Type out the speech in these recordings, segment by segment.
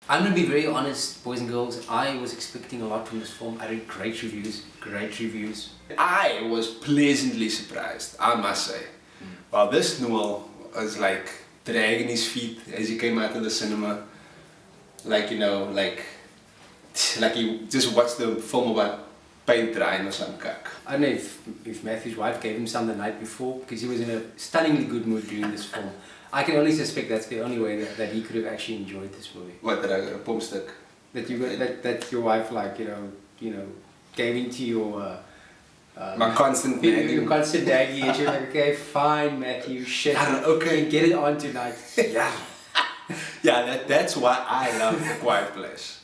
I'm going to be very honest, boys and girls. I was expecting a lot from this film. I read great reviews, great reviews. I was pleasantly surprised, I must say. Well, this Noel was like dragging his feet as he came out of the cinema. Like, you know, like he just watched the film about paint drying or some kak. I don't know if Matthew's wife gave him some the night before, because he was in a stunningly good mood during this film. I can only suspect that's the only way that he could have actually enjoyed this movie. What, that I got a pomstick? That your wife, like, you know, gave into your my constant nagging. Your constant nagging, and you're like, okay, fine, Matthew, shit, okay, get it on tonight. Yeah. Yeah, that's why I love The Quiet Place.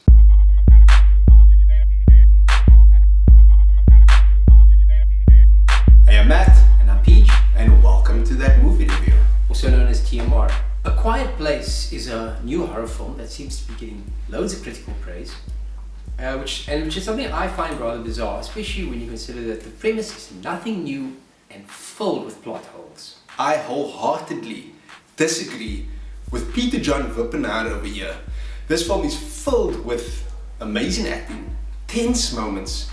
Hey, I'm Matt. And I'm Peach. And welcome to that movie review. Also known as TMR. A Quiet Place is a new horror film that seems to be getting loads of critical praise. Which is something I find rather bizarre, especially when you consider that the premise is nothing new and filled with plot holes. I wholeheartedly disagree with Peter John Wippenhauer over here. This film is filled with amazing acting, tense moments,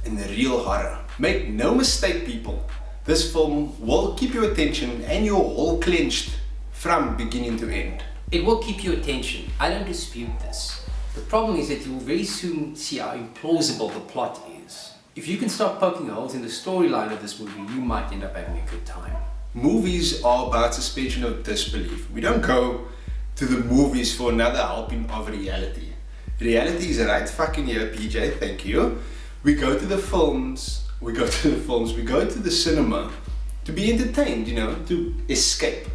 and the real horror. Make no mistake, people, this film will keep your attention and you're all clenched from beginning to end. It will keep your attention, I don't dispute this. The problem is that you will very soon see how implausible the plot is. If you can start poking holes in the storyline of this movie, you might end up having a good time. Movies are about suspension of disbelief. We don't go to the movies for another helping of reality. Reality is right fucking here, PJ, thank you. We go to the cinema to be entertained, you know, to escape.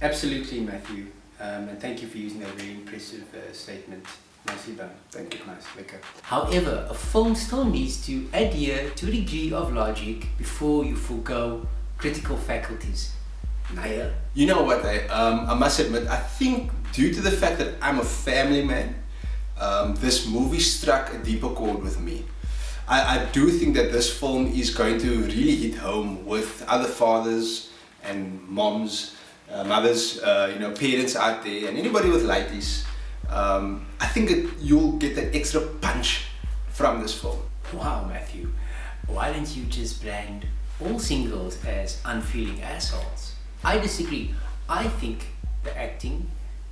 Absolutely, Matthew. And thank you for using that very impressive statement. Nicely done. Thank you. Nice, liquor. However, a film still needs to adhere to a degree of logic before you forego critical faculties. Naya? You know what, I must admit, I think due to the fact that I'm a family man, this movie struck a deeper chord with me. I do think that this film is going to really hit home with other fathers and moms, mothers, you know, parents out there, and anybody with lighties. I think you'll get that extra punch from this film. Wow, Matthew, why don't you just brand all singles as unfeeling assholes? I disagree. I think the acting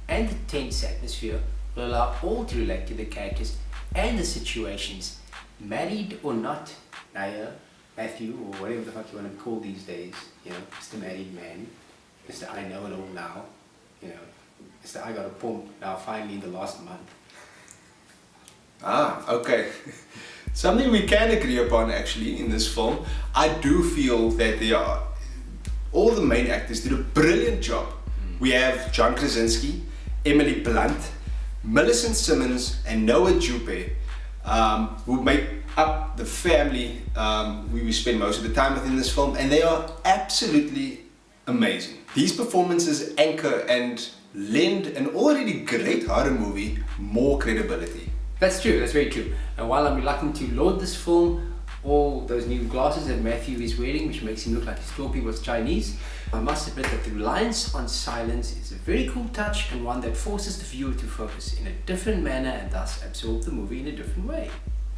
and the tense atmosphere will allow all to relate to the characters and the situations, married or not. Naya, Matthew, or whatever the fuck you want to call these days, you know, Mr. Married Man, Mr. I know it all now, you know, Mr. I got a pump now finally in the last month. Ah, okay. Something we can agree upon actually in this film. I do feel that all the main actors did a brilliant job. We have John Krasinski, Emily Blunt, Millicent Simmons, and Noah Jupe, who make up the family we spend most of the time with in this film, and they are absolutely amazing. These performances anchor and lend an already great horror movie more credibility. That's true, that's very true. And while I'm reluctant to laud this film, all those new glasses that Matthew is wearing, which makes him look like he's talking with Chinese, I must admit that the reliance on silence is a very cool touch, and one that forces the viewer to focus in a different manner and thus absorb the movie in a different way.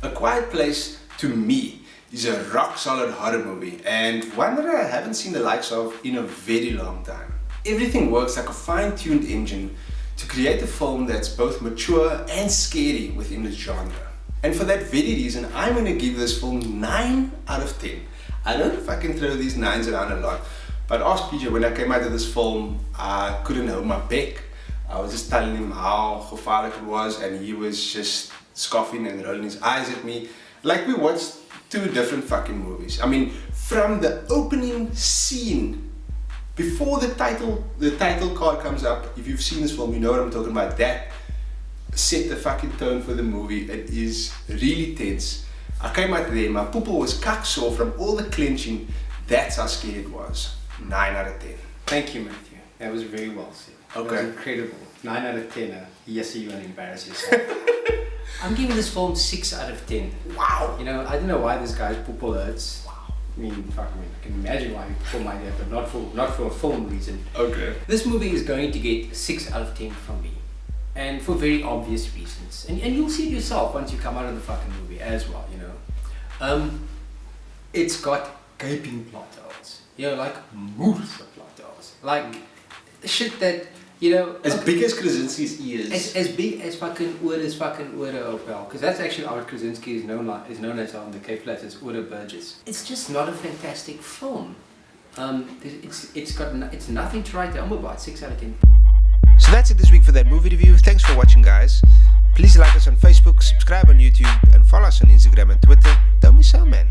A Quiet Place, to me, is a rock solid horror movie, and one that I haven't seen the likes of in a very long time. Everything works like a fine-tuned engine to create a film that's both mature and scary within its genre. And for that very reason, I'm going to give this film 9 out of 10. I don't know if I can throw these 9s around a lot, but ask PJ, when I came out of this film, I couldn't hold my back. I was just telling him how gevaarlijk it was, and he was just scoffing and rolling his eyes at me like we watched 2 different fucking movies. I mean, from the opening scene, before the title card comes up, if you've seen this film, you know what I'm talking about. That set the fucking tone for the movie. It is really tense. I came out there, my poople was kaksore from all the clenching. That's how scary it was. 9 out of 10. Thank you, Matthew. That was very well said. Okay. That was incredible. 9 out of 10. Yes, you want to embarrass yourself. I'm giving this film 6 out of 10. Wow. You know, I don't know why this guy's poople hurts. Wow. I mean, I can imagine why people might have, but not for a film reason. Okay. This movie is going to get 6 out of 10 from me. and for very obvious reasons. And you'll see it yourself once you come out of the fucking movie as well, you know. It's got gaping plot holes, you know, like moose of plot holes, like shit that, you know, as big as Krasinski's ears. as big as fucking ore Opel, because that's actually how Krasinski is known as on the Cape Flats, as Ore Burgess. It's just not a fantastic film. It's nothing to write home about. 6 out of 10. So that's it this week for that movie review. Thanks for watching, guys. Please like us on Facebook, subscribe on YouTube, and follow us on Instagram and Twitter. Don't be so, man.